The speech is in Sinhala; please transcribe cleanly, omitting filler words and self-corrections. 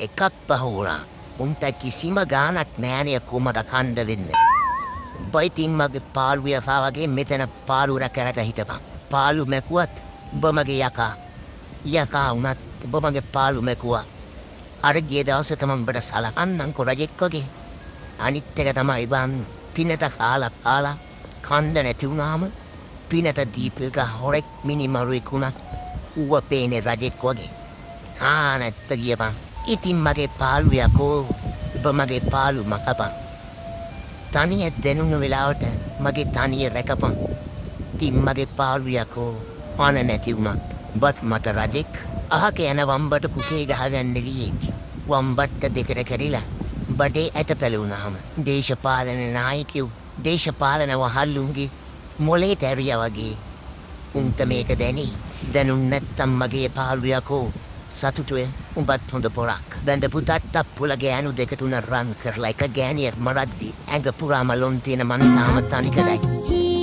එකක් පහුණා. උන්ට කිසිම ගානක් නෑනේ කුමට කණ්ඩ වෙන්නේ. බයිතින් මගේ පාළුවේ වගේ මෙතන පාළු රැකරට හිටපන්. පාළු මැකුවත් ඔබ මගේ යකා. යකා වුණත් ඔබ මගේ පාළු මැකුවා. අර ගිය දවසේ තමයි උඹට සලකන්නම්කො රජෙක් වගේ. අනිත් එක තමයි බං පිනට කාලා කණ්ඩ නැති වුණාම පිනට දීපක හොරෙක් මිනිමරුවෙක් වුණත් ඌව පේන්නේ රජෙක් වගේ. නැත්ත කියපන්. ඉතින් මගේ පාළු යකෝ ඔබ මගේ පාළු මකපන්. තනිය දැනුණු වෙලාවට මගේ තනිය රැකපන්. ඉතින් මගේ පාළු යකෝ පණ නැති වුණත් බත් මට රජෙක් අහක යන වම්බට කුකේ ගහගන්න ගියේ. වම්බට්ට දෙකට කැඩිලා බඩේ ඇට පැලුණාම දේශපාලන නායකයෝ දේශපාලන වහල්ලුන්ගේ මොලේට ඇරියා වගේ උන්ට මේක දැනේ. දැනුන් නැත්තම් මගේ පාළු යකෝ සතුටුවේ උඹත් හොඳ පොරක්. බැඳපු තට්ටප්පුල ගෑනු දෙක තුන රන් කරලා එක ගෑනියෙක් මරද්දි ඇඟ පුරාම ලොම් තියෙන මන් තාම තනිකඩයි.